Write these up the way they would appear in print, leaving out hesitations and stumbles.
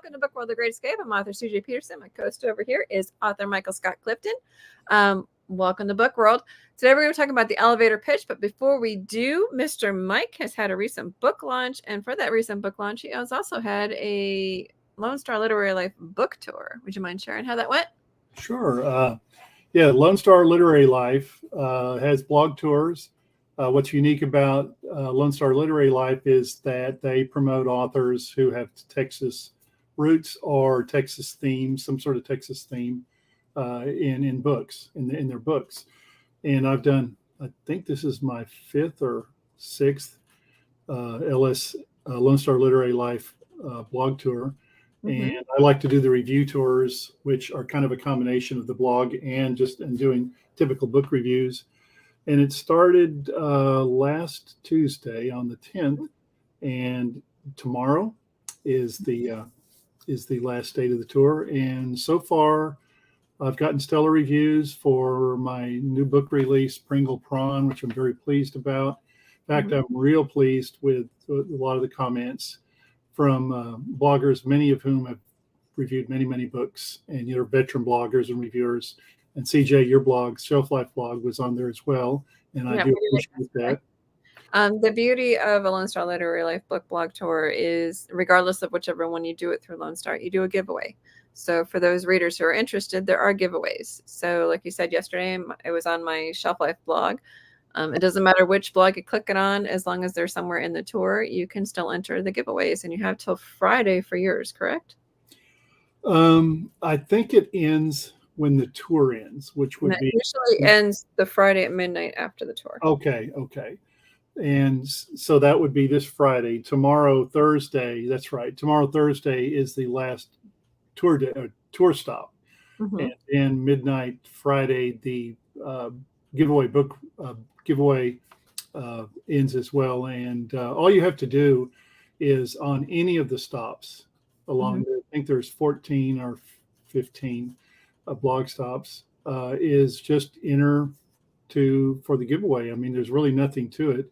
welcome to Book World: The Great Escape. I'm author CJ Peterson. My co-host over here is author Michael Scott Clifton. Welcome to Book World. Today we're going to talk about the elevator pitch, but before we do, Mr. Mike has had a recent book launch, and for that recent book launch, he has also had a Lone Star Literary Life book tour. Would you mind sharing how that went? Sure. Yeah, Lone Star Literary Life has blog tours. What's unique about Lone Star Literary Life is that they promote authors who have Texas roots or Texas themes, some sort of Texas theme in books, in their books. And I've done, I think this is my fifth or sixth Lone Star Literary Life blog tour. And I like to do the review tours, which are kind of a combination of the blog and doing typical book reviews. And it started last Tuesday on the 10th, and tomorrow is the last date of the tour. And so far, I've gotten stellar reviews for my new book release, Pringle Prawn, which I'm very pleased about. In fact, I'm real pleased with a lot of the comments from bloggers, many of whom have reviewed many, many books, and you're veteran bloggers and reviewers. And CJ, your blog, Shelf Life blog, was on there as well, and I do appreciate that. The beauty of a Lone Star Literary Life book blog tour is, regardless of whichever one you do it through Lone Star, you do a giveaway. So for those readers who are interested, there are giveaways. So like you said yesterday, it was on my Shelf Life blog. It doesn't matter which blog you click it on, as long as they're somewhere in the tour, you can still enter the giveaways, and you have till Friday for yours, correct? I think it ends when the tour ends, which would be usually ends the Friday at midnight after the tour. Okay. And so that would be this Friday. Tomorrow, Thursday, that's right. Tomorrow, Thursday is the last tour stop. And then midnight Friday, the giveaway book giveaway ends as well. And all you have to do is on any of the stops along there, I think there's 14 or 15 blog stops, is just enter for the giveaway. I mean, there's really nothing to it.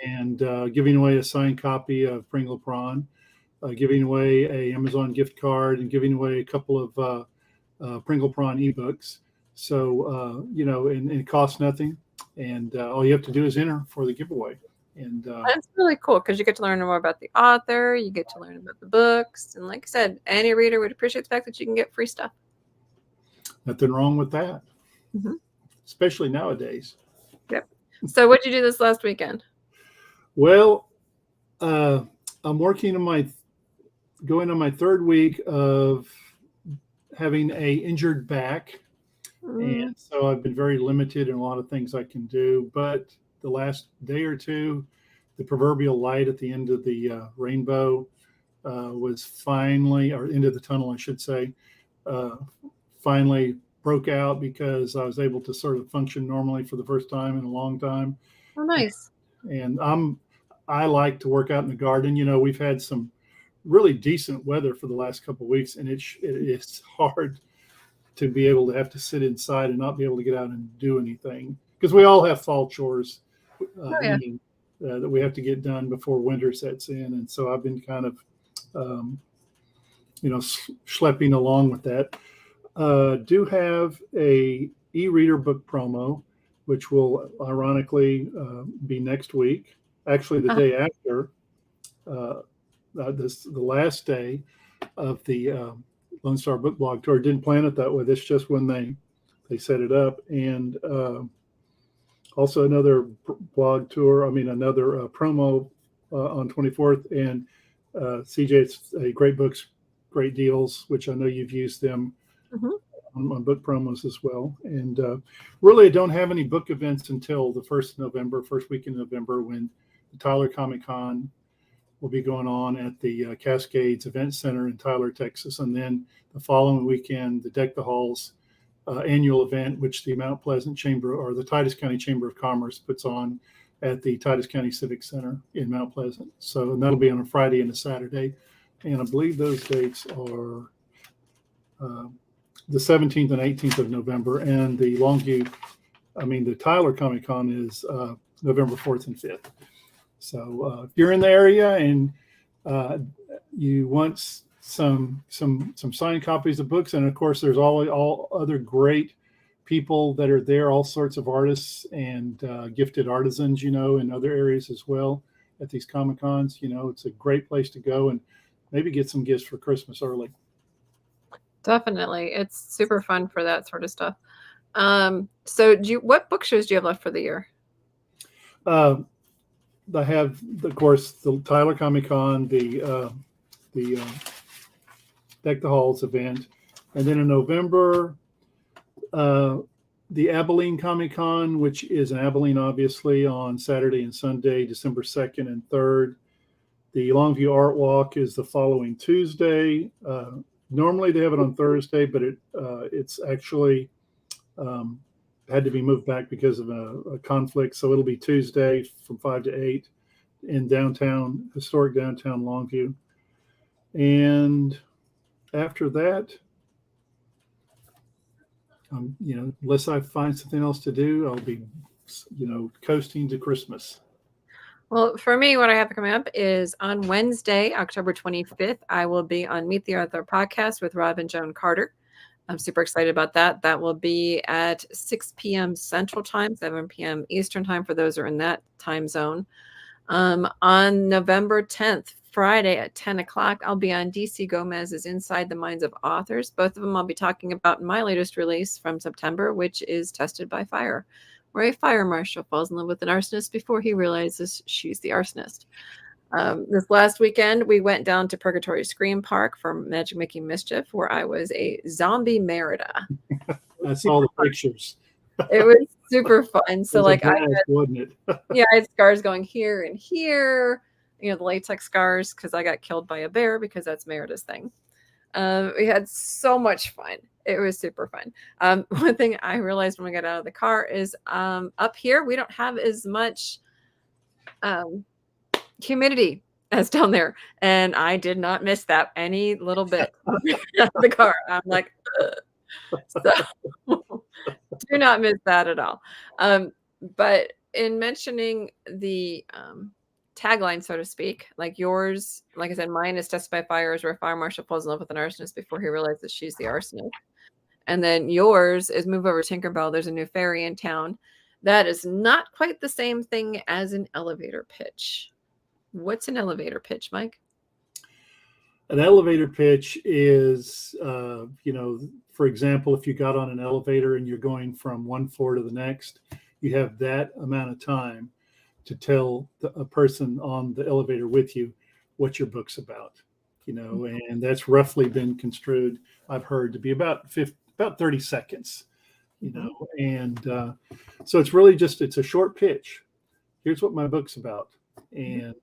And giving away a signed copy of Pringle Prawn, giving away a Amazon gift card, and giving away a couple of Pringle Prawn ebooks. So, and it costs nothing. And all you have to do is enter for the giveaway. And that's really cool, because you get to learn more about the author, you get to learn about the books. And like I said, any reader would appreciate the fact that you can get free stuff. Nothing wrong with that, especially nowadays. Yep. So what did you do this last weekend? Well, I'm going on my third week of having a injured back. And so I've been very limited in a lot of things I can do. But the last day or two, the proverbial light at the end of the rainbow was finally, or end of the tunnel, I should say, finally broke out, because I was able to sort of function normally for the first time in a long time. Oh, nice. And I like to work out in the garden. We've had some really decent weather for the last couple of weeks, and it's hard to be able to have to sit inside and not be able to get out and do anything, because we all have fall chores that we have to get done before winter sets in. And so I've been kind of, schlepping along with that. Do have a e-reader book promo, which will ironically be next week. Actually, the day after, the last day of the Lone Star Book Blog Tour. Didn't plan it that way. That's just when they set it up. And also another blog tour. Another promo on 24th. And CJ, it's a Great Books, Great Deals, which I know you've used them on book promos as well. And really, I don't have any book events until the first week in November, when the Tyler Comic Con will be going on at the Cascades Event Center in Tyler, Texas. And then the following weekend, the Deck the Halls annual event, which the Mount Pleasant Chamber, or the Titus County Chamber of Commerce, puts on at the Titus County Civic Center in Mount Pleasant. So, and that'll be on a Friday and a Saturday. And I believe those dates are the 17th and 18th of November. And the the Tyler Comic Con is November 4th and 5th. So if you're in the area and you want some signed copies of books, and of course, there's all other great people that are there, all sorts of artists and gifted artisans, in other areas as well at these Comic Cons. It's a great place to go and maybe get some gifts for Christmas early. Definitely. It's super fun for that sort of stuff. So what book shows do you have left for the year? I have, of course, the Tyler Comic Con, the Deck the Halls event, and then in November, the Abilene Comic Con, which is in Abilene, obviously, on Saturday and Sunday, December 2nd and 3rd. The Longview Art Walk is the following Tuesday. Normally they have it on Thursday, but it's actually had to be moved back because of a conflict. So it'll be Tuesday from 5 to 8 in historic downtown Longview. And after that, unless I find something else to do, I'll be, coasting to Christmas. Well, for me, what I have coming up is on Wednesday, October 25th, I will be on Meet the Author podcast with Rob and Joan Carter. I'm super excited about that. That will be at 6 p.m. Central Time, 7 p.m. Eastern Time for those who are in that time zone. On November 10th, Friday at 10 o'clock, I'll be on DC Gomez's Inside the Minds of Authors. Both of them I'll be talking about in my latest release from September, which is Tested by Fire, where a fire marshal falls in love with an arsonist before he realizes she's the arsonist. This last weekend, we went down to Purgatory Scream Park for Magic Making Mischief, where I was a zombie Merida. I saw the pictures. It was super fun. So, I had, wasn't it? I had scars going here and here. The latex scars because I got killed by a bear because that's Merida's thing. We had so much fun. It was super fun. One thing I realized when we got out of the car is up here we don't have as much humidity as down there, and I did not miss that any little bit of the car. I'm like, ugh. So do not miss that at all. But in mentioning the tagline, so to speak, like yours, like I said, mine is Tested by Fire, is where a fire marshal falls in love with an arsonist before he realizes she's the arsonist. And then yours is Move Over Tinkerbell. There's a new fairy in town. That is not quite the same thing as an elevator pitch. What's an elevator pitch, Mike? An elevator pitch is, for example, if you got on an elevator and you're going from one floor to the next, you have that amount of time to tell a person on the elevator with you what your book's about, and that's roughly been construed, I've heard, to be about 30 seconds, and so it's really it's a short pitch. Here's what my book's about. And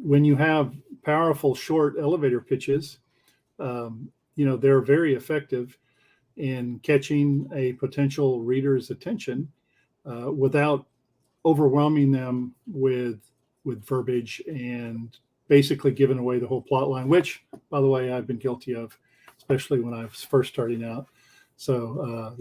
when you have powerful short elevator pitches, they're very effective in catching a potential reader's attention without overwhelming them with verbiage and basically giving away the whole plot line, which, by the way, I've been guilty of, especially when I was first starting out. So,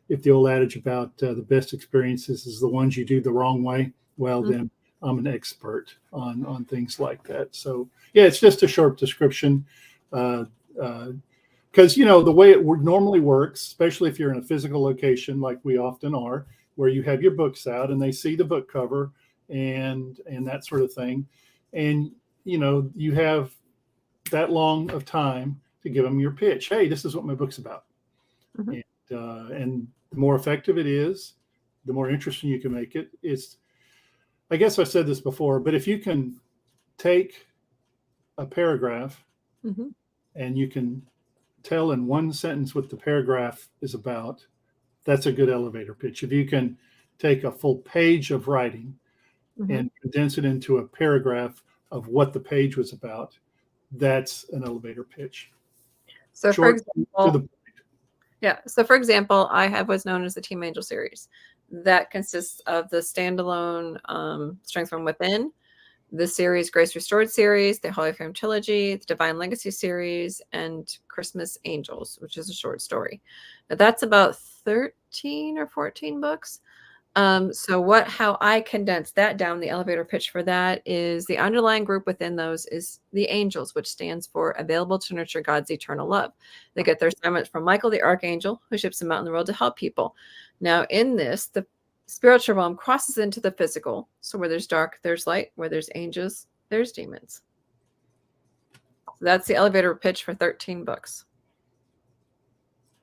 if the old adage about the best experiences is the ones you do the wrong way, well, then I'm an expert on things like that. So, yeah, it's just a short description. Because, the way it normally works, especially if you're in a physical location like we often are, where you have your books out and they see the book cover and that sort of thing. And, you have that long of time to give them your pitch. Hey, this is what my book's about. And the more effective it is, the more interesting you can make it. I guess I said this before, but if you can take a paragraph and you can tell in one sentence what the paragraph is about, that's a good elevator pitch. If you can take a full page of writing and condense it into a paragraph of what the page was about, that's an elevator pitch. So, for example, for example, I have what's known as the Team Angel series. That consists of the standalone Strength from Within, the series Grace Restored series, the Holy Flame trilogy, the Divine Legacy series, and Christmas Angels, which is a short story. Now, that's about 13 or 14 books. How I condense that down, the elevator pitch for that is the underlying group within those is the angels, which stands for available to nurture God's eternal love. They get their assignment from Michael, the archangel, who ships them out in the world to help people. Now, in this, the spiritual realm crosses into the physical. So where there's dark, there's light. Where there's angels, there's demons. So that's the elevator pitch for 13 books.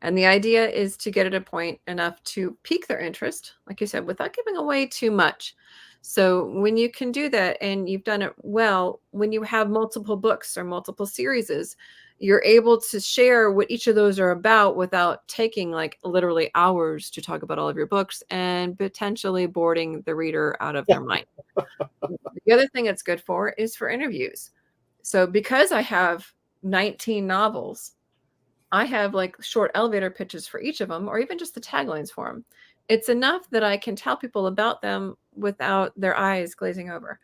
And the idea is to get at a point enough to pique their interest, like you said, without giving away too much. So when you can do that and you've done it well, when you have multiple books or multiple series, you're able to share what each of those are about without taking like literally hours to talk about all of your books and potentially boarding the reader out of their mind. The other thing it's good for is for interviews. So because I have 19 novels, I have like short elevator pitches for each of them, or even just the taglines for them. It's enough that I can tell people about them without their eyes glazing over,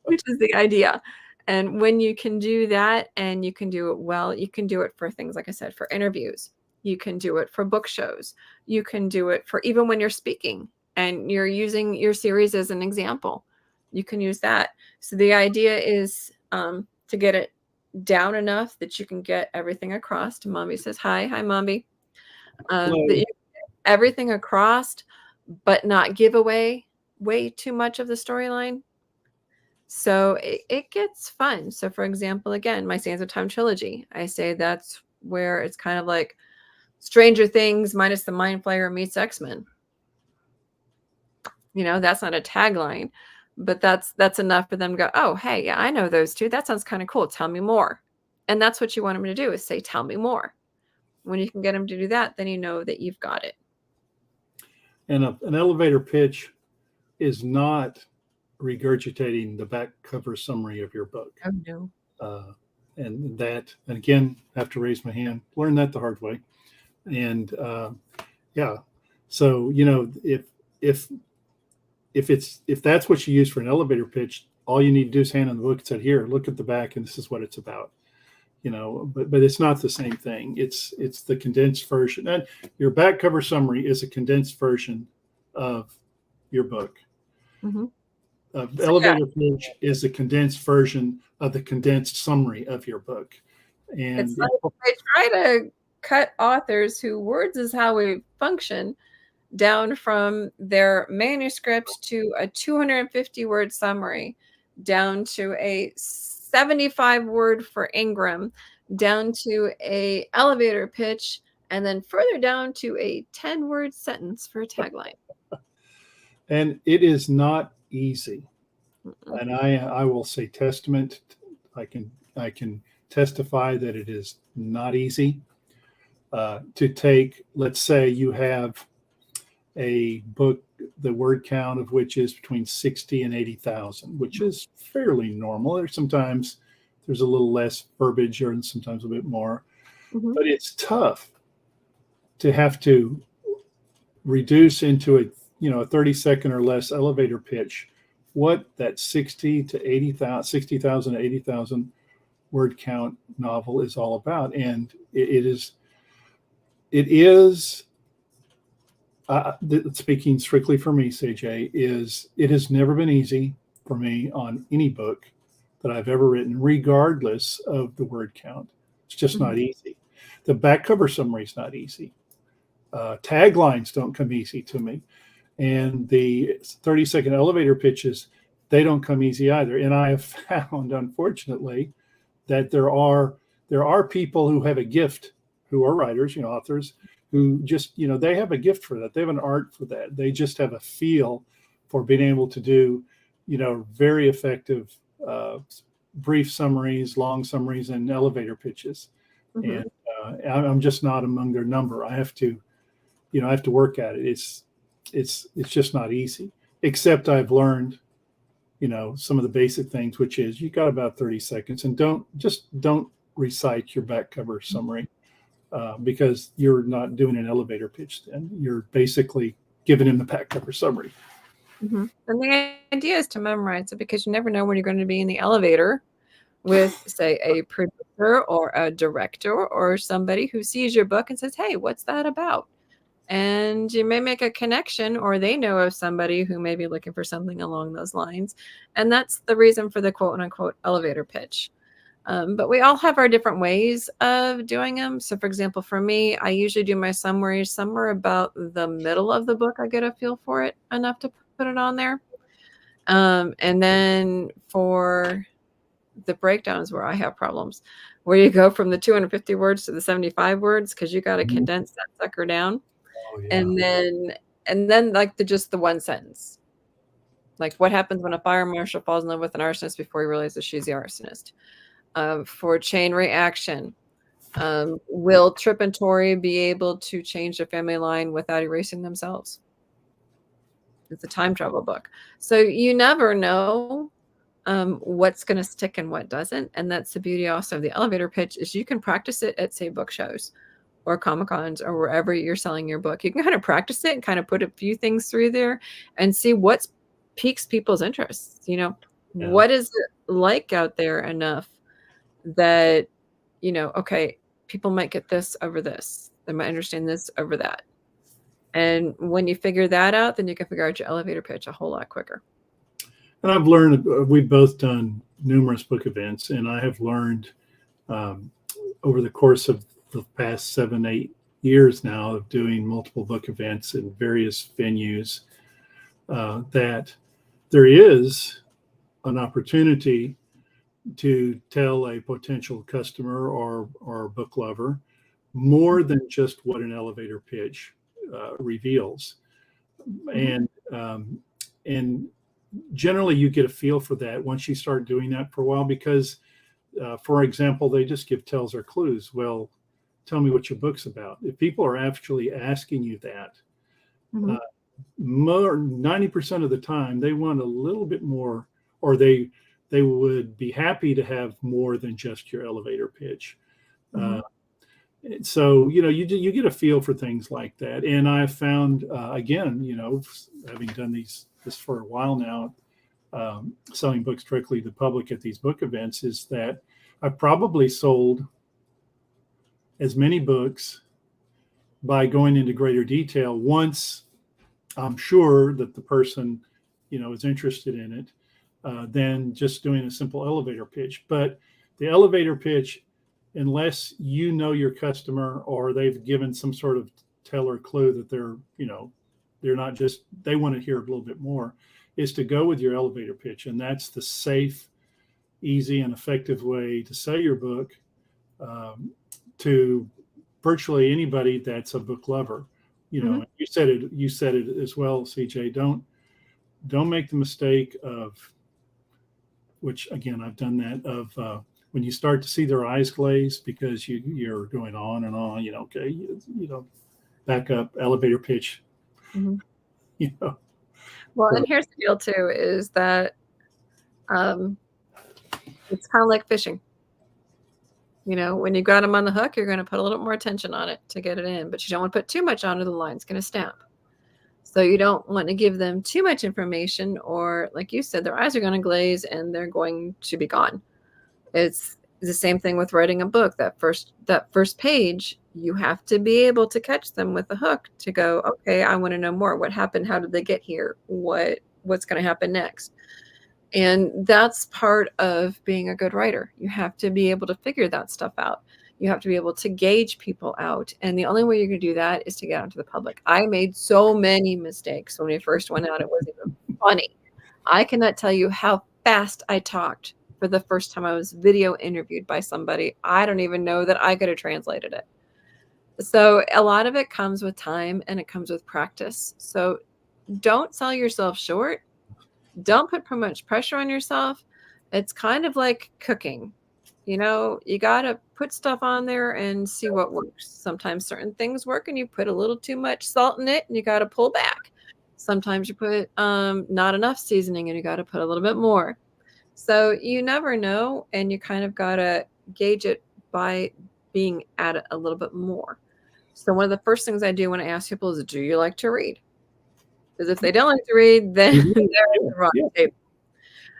which is the idea. And when you can do that and you can do it well, you can do it for things, like I said, for interviews. You can do it for book shows. You can do it for even when you're speaking and you're using your series as an example. You can use that. So the idea is to get it down enough that you can get everything across. Mommy says hi. Hi, Mommy. That you get everything across, but not give away way too much of the storyline. So it gets fun. So for example, again, my Sands of Time trilogy, I say that's where it's kind of like Stranger Things minus the Mind Flayer meets X-Men. You know, that's not a tagline, but that's enough for them to go, oh, hey, yeah, I know those two. That sounds kind of cool. Tell me more. And that's what you want them to do is say, tell me more. When you can get them to do that, then you know that you've got it. And an elevator pitch is not regurgitating the back cover summary of your book. Oh, no. And again, I have to raise my hand, learn that the hard way. And yeah, so, you know, if that's what you use for an elevator pitch, all you need to do is hand in the book and say, here, look at the back, and this is what it's about. You know, but it's not the same thing. It's the condensed version. And your back cover summary is a condensed version of your book. Mm-hmm. Elevator pitch is a condensed version of the condensed summary of your book. And it's like I try to cut authors who words is how we function down from their manuscript to a 250-word summary, down to a 75-word for Ingram, down to a elevator pitch, and then further down to a 10-word sentence for a tagline. And it is not easy. And I will say testament. I can testify that it is not easy to take. Let's say you have a book, the word count of which is between 60 and 80,000, which is fairly normal. Sometimes there's a little less verbiage and sometimes a bit more, but it's tough to have to reduce into a 30-second or less elevator pitch what that 60,000 to 80,000 word count novel is all about. And it is speaking strictly for me, CJ, it has never been easy for me on any book that I've ever written, regardless of the word count. It's just not easy. The back cover summary is not easy. Taglines don't come easy to me. And the 30-second elevator pitches, they don't come easy either. And I have found, unfortunately, that there are people who have a gift, who are writers, authors, who just, they have a gift for that. They have an art for that. They just have a feel for being able to do, very effective brief summaries, long summaries, and elevator pitches. And I'm just not among their number. I have to work at it. It's just not easy, except I've learned, some of the basic things, which is you got about 30 seconds and don't recite your back cover summary because you're not doing an elevator pitch. Then you're basically giving him the back cover summary. And the idea is to memorize it because you never know when you're going to be in the elevator with, say, a producer or a director or somebody who sees your book and says, hey, what's that about? and you may make a connection, or they know of somebody who may be looking for something along those lines. And that's the reason for the quote unquote elevator pitch. But we all have our different ways of doing them. So, for example, for me, I usually do my summaries somewhere about the middle of the book. I get a feel for it enough to put it on there. And then for the breakdowns where I have problems, where you go from the 250 words to the 75 words, because you got to Mhm. condense that sucker down. Oh, yeah. And then like just the one sentence. Like, what happens when a fire marshal falls in love with an arsonist before he realizes she's the arsonist? For chain reaction, will Trip and Tori be able to change their family line without erasing themselves? It's a time travel book. So you never know what's going to stick and what doesn't. And that's the beauty also of the elevator pitch, is you can practice it at, say, book shows or Comic-Cons or wherever you're selling your book. You can kind of practice it and kind of put a few things through there and see what piques people's interests. Yeah. What is it like out there enough that, okay, people might get this over this. They might understand this over that. And when you figure that out, then you can figure out your elevator pitch a whole lot quicker. And I've learned, we've both done numerous book events, and I have learned over the course of the past 7-8 years now of doing multiple book events in various venues that there is an opportunity to tell a potential customer or book lover more than just what an elevator pitch reveals. And generally you get a feel for that once you start doing that for a while, because for example, they just give tells or clues. Well, tell me what your book's about. If people are actually asking you that, 90% of the time they want a little bit more, or they would be happy to have more than just your elevator pitch. So you get a feel for things like that. And I found again, having done this for a while now, selling books directly to the public at these book events, is that I probably sold as many books by going into greater detail once I'm sure that the person is interested in it, than just doing a simple elevator pitch. But the elevator pitch, unless you know your customer or they've given some sort of tell or clue that they're not just, they want to hear a little bit more, is to go with your elevator pitch. And that's the safe, easy, and effective way to sell your book to virtually anybody that's a book lover. You said it as well, CJ. Don't make the mistake of, which again, I've done that, of when you start to see their eyes glaze because you're going on and on, okay, back up, elevator pitch. Well, and here's the deal too, is that it's kind of like fishing. When you got them on the hook, you're going to put a little more attention on it to get it in, but you don't want to put too much on, or the line's going to snap. So you don't want to give them too much information, or like you said, their eyes are going to glaze and they're going to be gone. It's the same thing with writing a book. That first page, you have to be able to catch them with the hook to go, okay, I want to know more. What happened? How did they get here? What's going to happen next? And that's part of being a good writer. You have to be able to figure that stuff out. You have to be able to gauge people out. And the only way you're going to do that is to get out to the public. I made so many mistakes when we first went out. It wasn't even funny. I cannot tell you how fast I talked for the first time I was video interviewed by somebody. I don't even know that I could have translated it. So a lot of it comes with time and it comes with practice. So don't sell yourself short. Don't put too much pressure on yourself. It's kind of like cooking. You got to put stuff on there and see what works. Sometimes certain things work and you put a little too much salt in it and you got to pull back. Sometimes you put not enough seasoning and you got to put a little bit more. So you never know, and you kind of got to gauge it by being at it a little bit more. So one of the first things I do when I ask people is, do you like to read? Because if they don't like to read, then they're at the wrong table.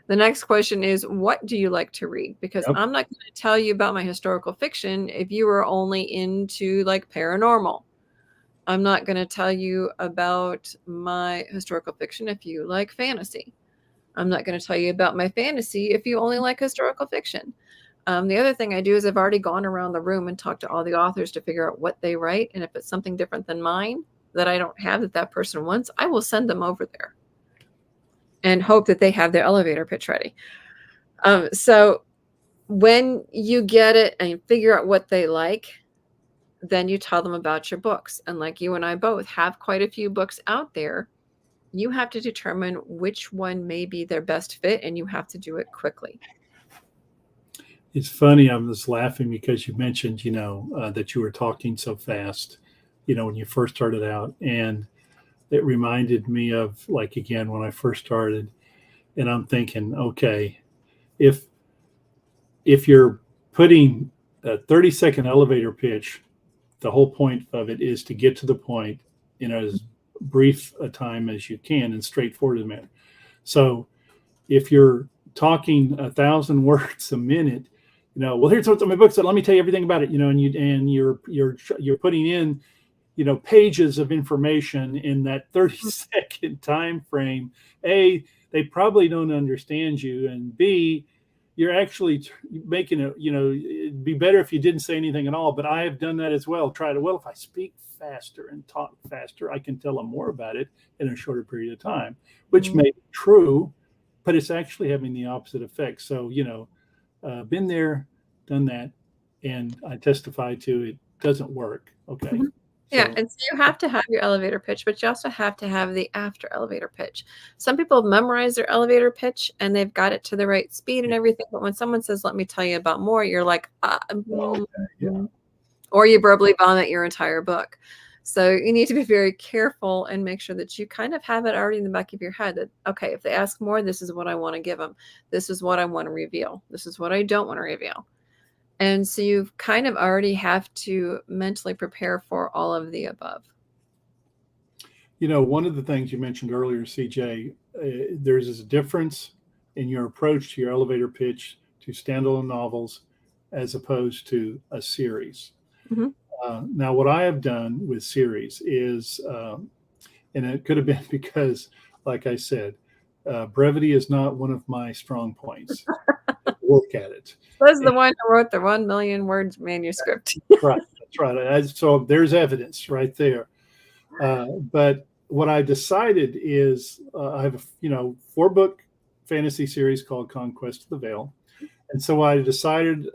The next question is, what do you like to read? Because I'm not going to tell you about my historical fiction if you are only into like paranormal. I'm not going to tell you about my historical fiction if you like fantasy. I'm not going to tell you about my fantasy if you only like historical fiction. The other thing I do is I've already gone around the room and talked to all the authors to figure out what they write. And if it's something different than mine that I don't have that person wants, I will send them over there and hope that they have their elevator pitch ready. So when you get it and you figure out what they like, then you tell them about your books. And like you and I both have quite a few books out there, you have to determine which one may be their best fit, and you have to do it quickly. It's funny. I'm just laughing because you mentioned, that you were talking so fast, when you first started out. And it reminded me of, like, again, when I first started, and I'm thinking, okay, if you're putting a 30-second elevator pitch, the whole point of it is to get to the point in as brief a time as you can and straightforward as man. So if you're talking 1,000 words a minute, well, here's what my book said. Let me tell you everything about it. And you're putting in, pages of information in that 30-second time frame. A, they probably don't understand you, and B, you're actually making it. It'd be better if you didn't say anything at all. But I have done that as well. If I speak faster and talk faster, I can tell them more about it in a shorter period of time, which may be true, but it's actually having the opposite effect. So, been there, done that, and I testify to it doesn't work. Okay. Mm-hmm. Yeah, and so you have to have your elevator pitch, but you also have to have the after elevator pitch. Some people have memorized their elevator pitch and they've got it to the right speed and everything, but when someone says, let me tell you about more, you're like, or you verbally vomit your entire book. So you need to be very careful and make sure that you kind of have it already in the back of your head that, okay, if they ask more, this is what I want to give them. This is what I want to reveal. This is what I don't want to reveal. And so you kind of already have to mentally prepare for all of the above. One of the things you mentioned earlier, CJ, there's a difference in your approach to your elevator pitch to standalone novels as opposed to a series. Mm-hmm. Now, what I have done with series is, and it could have been because, like I said, brevity is not one of my strong points. Work at it. Was the one who wrote the 1 million words manuscript. That's right. So there's evidence right there. But what I decided is I have a 4-book fantasy series called Conquest of the Veil. And so I decided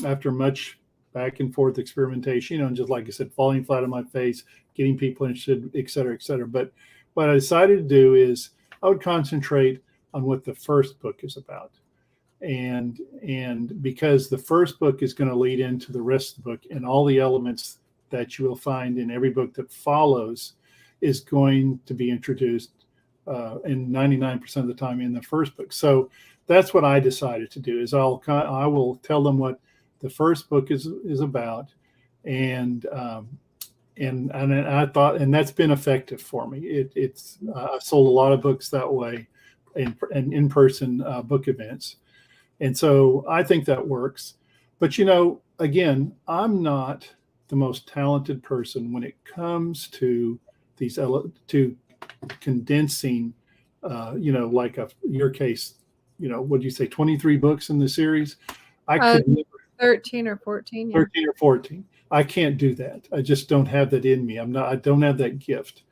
after much back and forth experimentation, and just like I said, falling flat on my face, getting people interested, et cetera, et cetera. But what I decided to do is I would concentrate on what the first book is about. And because the first book is going to lead into the rest of the book, and all the elements that you will find in every book that follows is going to be introduced in 99% of the time in the first book. So that's what I decided to do is I will tell them what the first book is about, and I thought, and that's been effective for me. It's I've sold a lot of books that way, in-person book events. And so I think that works. But, again, I'm not the most talented person when it comes to to condensing, like your case, what do you say, 23 books in the series? I could never, 13 or 14. Yeah. 13 or 14. I can't do that. I just don't have that in me. I don't have that gift.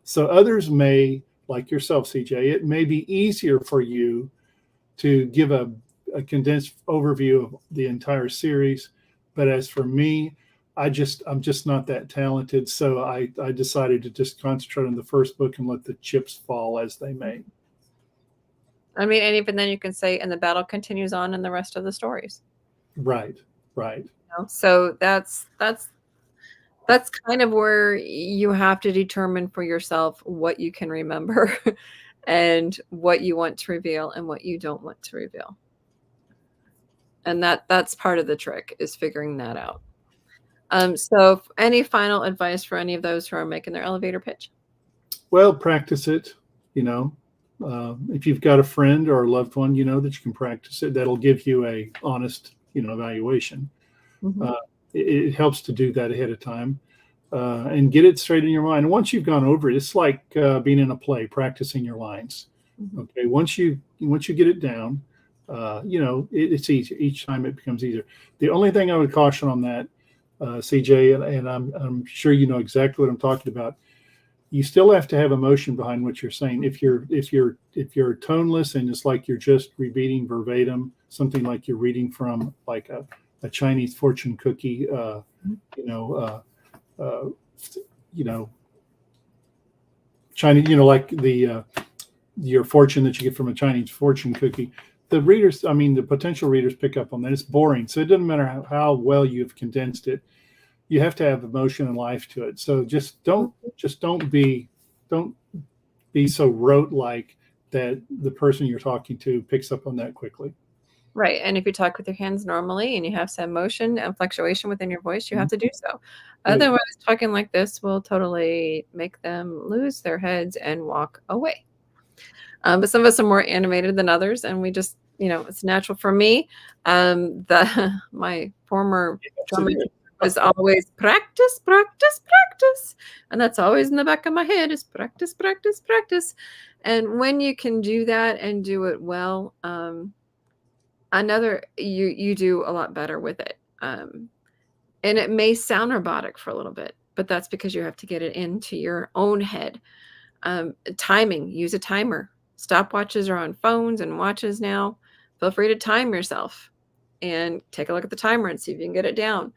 So others may, like yourself, CJ, it may be easier for you to give a condensed overview of the entire series. But as for me, I'm just not that talented. So I decided to just concentrate on the first book and let the chips fall as they may. I mean, and even then you can say, and the battle continues on in the rest of the stories. Right. So that's kind of where you have to determine for yourself what you can remember and what you want to reveal and what you don't want to reveal. And that's part of the trick, is figuring that out. So any final advice for any of those who are making their elevator pitch? Well, practice it. If you've got a friend or a loved one, that you can practice it, that'll give you a honest, evaluation. Mm-hmm. It helps to do that ahead of time. and get it straight in your mind. And once you've gone over it, it's like being in a play, practicing your lines. Mhm. Okay, once you get it down, it's easy. Each time it becomes easier. The only thing I would caution on that, CJ, and I'm sure you know exactly what I'm talking about. You still have to have emotion behind what you're saying. If you're toneless and it's like you're just repeating verbatim, something like you're reading from like a Chinese fortune cookie, you know, you know, Chinese, like the your fortune that you get from a Chinese fortune cookie. The potential readers pick up on that. It's boring, so it doesn't matter how well you've condensed it. You have to have emotion and life to it. So don't be so rote like that the person you're talking to picks up on that quickly. Right. And if you talk with your hands normally and you have some motion and fluctuation within your voice, you have to do so. Right. Otherwise, talking like this will totally make them lose their heads and walk away. But some of us are more animated than others, and we just, it's natural for me. My former drummer was always practice, practice, practice. And that's always in the back of my head is practice, practice, practice. And when you can do that and do it well, you do a lot better with it. And it may sound robotic for a little bit, but that's because you have to get it into your own head. Timing, use a timer. Stopwatches are on phones and watches now. Feel free to time yourself and take a look at the timer and see if you can get it down.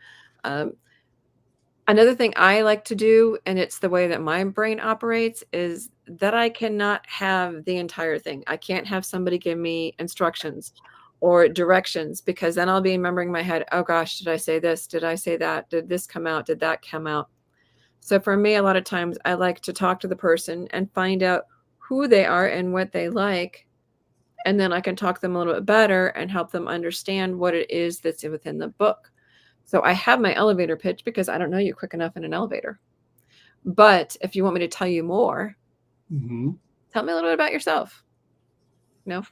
Another thing I like to do, and it's the way that my brain operates, is that I cannot have the entire thing. I can't have somebody give me instructions or directions, because then I'll be remembering in my head, oh gosh, did I say this? Did I say that? Did this come out? Did that come out? So for me, a lot of times I like to talk to the person and find out who they are and what they like. And then I can talk to them a little bit better and help them understand what it is that's within the book. So I have my elevator pitch because I don't know you quick enough in an elevator. But if you want me to tell you more, tell me a little bit about yourself.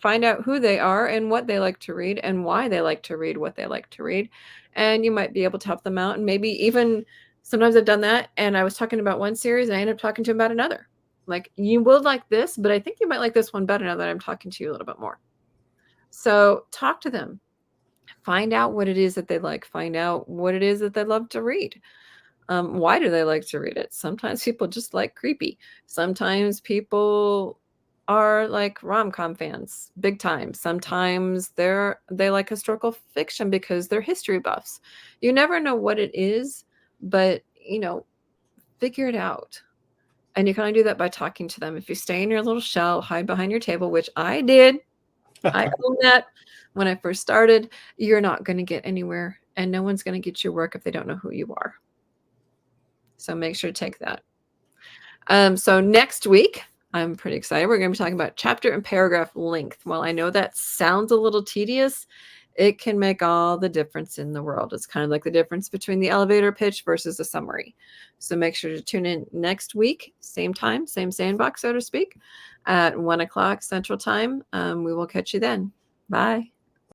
Find out who they are and what they like to read and why they like to read what they like to read. And you might be able to help them out. And maybe even sometimes I've done that. And I was talking about one series and I ended up talking to them about another. Like, you will like this, but I think you might like this one better now that I'm talking to you a little bit more. So talk to them. Find out what it is that they like. Find out what it is that they love to read. Why do they like to read it? Sometimes people just like creepy. Sometimes people are like rom-com fans, big time. Sometimes they like historical fiction because they're history buffs. You never know what it is, but figure it out. And you can only do that by talking to them. If you stay in your little shell, hide behind your table, which I did, I own that when I first started, you're not going to get anywhere, and no one's going to get your work if they don't know who you are. So make sure to take that. So next week, I'm pretty excited. We're going to be talking about chapter and paragraph length. While I know that sounds a little tedious, it can make all the difference in the world. It's kind of like the difference between the elevator pitch versus a summary. So make sure to tune in next week, same time, same sandbox, so to speak, at 1 o'clock Central Time. We will catch you then. Bye.